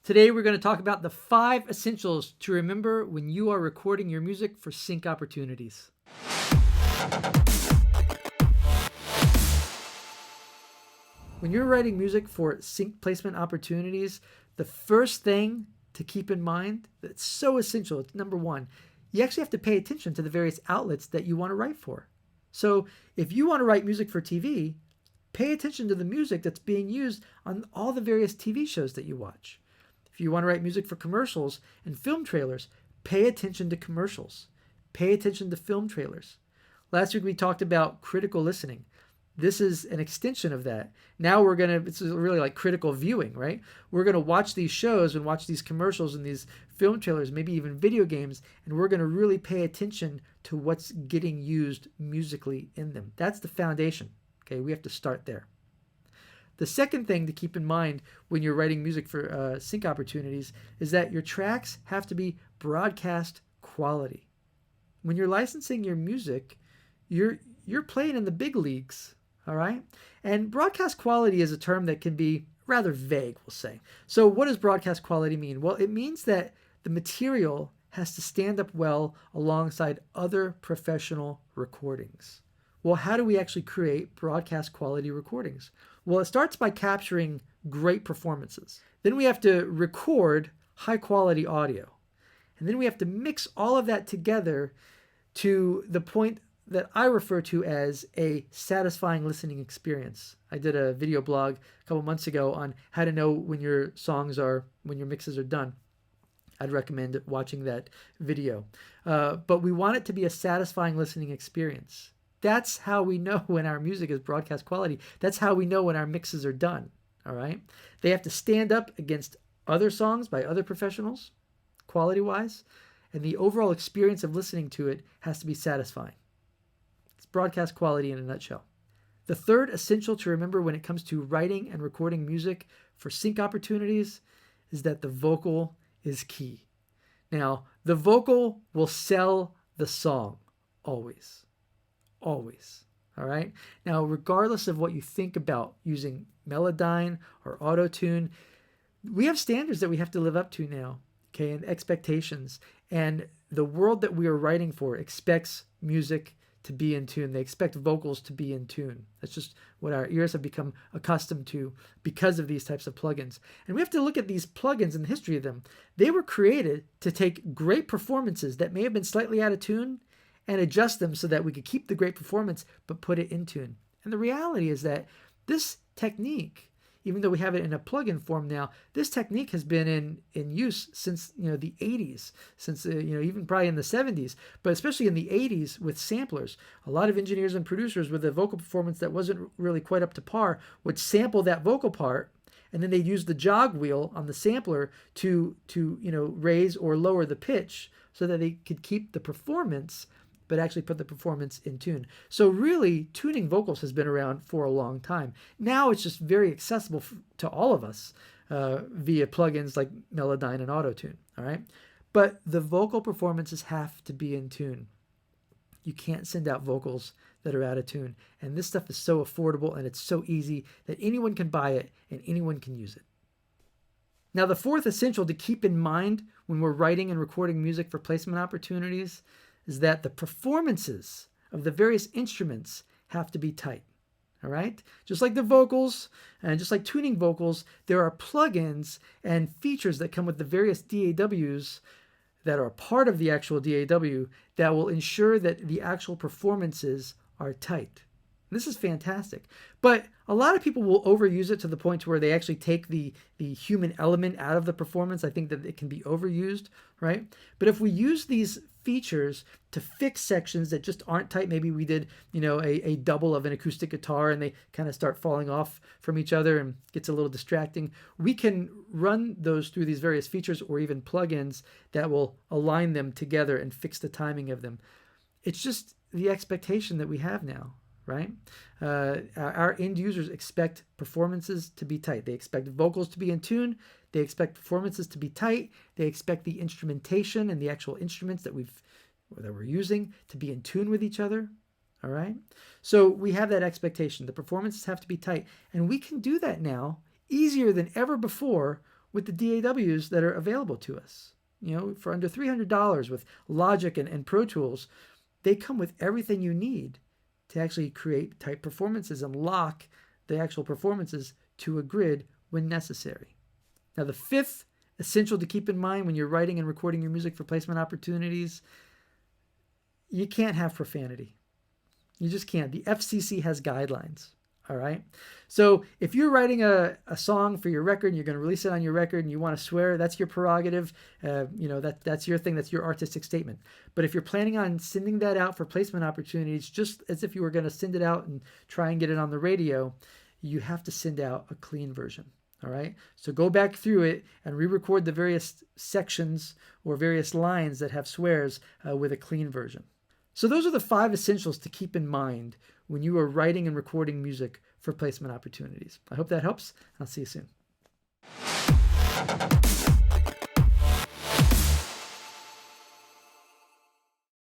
Today we're going to talk about the 5 essentials to remember when you are recording your music for sync opportunities. When you're writing music for sync placement opportunities, the first thing to keep in mind that's so essential, it's number 1, you actually have to pay attention to the various outlets that you want to write for. So if you want to write music for TV, pay attention to the music that's being used on all the various TV shows that you watch. If you want to write music for commercials and film trailers, pay attention to commercials. Pay attention to film trailers. Last week we talked about critical listening. This is an extension of that. Now it's really like critical viewing, right? We're going to watch these shows and watch these commercials and these film trailers, maybe even video games, and we're going to really pay attention to what's getting used musically in them. That's the foundation. Okay, we have to start there. The second thing to keep in mind when you're writing music for sync opportunities is that your tracks have to be broadcast quality. When you're licensing your music, you're playing in the big leagues, all right? And broadcast quality is a term that can be rather vague, we'll say. So what does broadcast quality mean? Well, it means that the material has to stand up well alongside other professional recordings. Well, how do we actually create broadcast quality recordings? Well, it starts by capturing great performances. Then we have to record high quality audio. And then we have to mix all of that together to the point that I refer to as a satisfying listening experience. I did a video blog a couple months ago on how to know when your mixes are done. I'd recommend watching that video. But we want it to be a satisfying listening experience. That's how we know when our music is broadcast quality. That's how we know when our mixes are done, all right? They have to stand up against other songs by other professionals, quality-wise, and the overall experience of listening to it has to be satisfying. It's broadcast quality in a nutshell. The third essential to remember when it comes to writing and recording music for sync opportunities is that the vocal is key. Now, the vocal will sell the song, always. Always. All right. Now, regardless of what you think about using Melodyne or Auto-Tune, we have standards that we have to live up to now, okay, and expectations. And the world that we are writing for expects music to be in tune. They expect vocals to be in tune. That's just what our ears have become accustomed to because of these types of plugins. And we have to look at these plugins and the history of them. They were created to take great performances that may have been slightly out of tune and adjust them so that we could keep the great performance but put it in tune. And the reality is that this technique, even though we have it in a plugin form now, this technique has been in use since the 80s, since even probably in the 70s, but especially in the 80s with samplers. A lot of engineers and producers with a vocal performance that wasn't really quite up to par would sample that vocal part, and then they'd use the jog wheel on the sampler to raise or lower the pitch so that they could keep the performance but actually put the performance in tune. So really, tuning vocals has been around for a long time. Now it's just very accessible to all of us via plugins like Melodyne and Auto-Tune, all right? But the vocal performances have to be in tune. You can't send out vocals that are out of tune. And this stuff is so affordable and it's so easy that anyone can buy it and anyone can use it. Now, the fourth essential to keep in mind when we're writing and recording music for placement opportunities is that the performances of the various instruments have to be tight, all right? Just like the vocals and just like tuning vocals, there are plugins and features that come with the various DAWs that are part of the actual DAW that will ensure that the actual performances are tight. This is fantastic. But a lot of people will overuse it to the point where they actually take the human element out of the performance. I think that it can be overused, right? But if we use these features to fix sections that just aren't tight, maybe we did, a double of an acoustic guitar and they kind of start falling off from each other and gets a little distracting, we can run those through these various features or even plugins that will align them together and fix the timing of them. It's just the expectation that we have now. Right? Our end users expect performances to be tight. They expect vocals to be in tune. They expect performances to be tight. They expect the instrumentation and the actual instruments that we're using to be in tune with each other. All right? So we have that expectation. The performances have to be tight. And we can do that now easier than ever before with the DAWs that are available to us. For under $300 with Logic and Pro Tools, they come with everything you need to actually create tight performances and lock the actual performances to a grid when necessary. Now, the fifth essential to keep in mind when you're writing and recording your music for placement opportunities, you can't have profanity. You just can't. The FCC has guidelines. All right. So if you're writing a song for your record and you're going to release it on your record and you want to swear, that's your prerogative. That's your thing. That's your artistic statement. But if you're planning on sending that out for placement opportunities, just as if you were going to send it out and try and get it on the radio, you have to send out a clean version. All right. So go back through it and re-record the various sections or various lines that have swears with a clean version. So those are the 5 essentials to keep in mind when you are writing and recording music for placement opportunities. I hope that helps. I'll see you soon.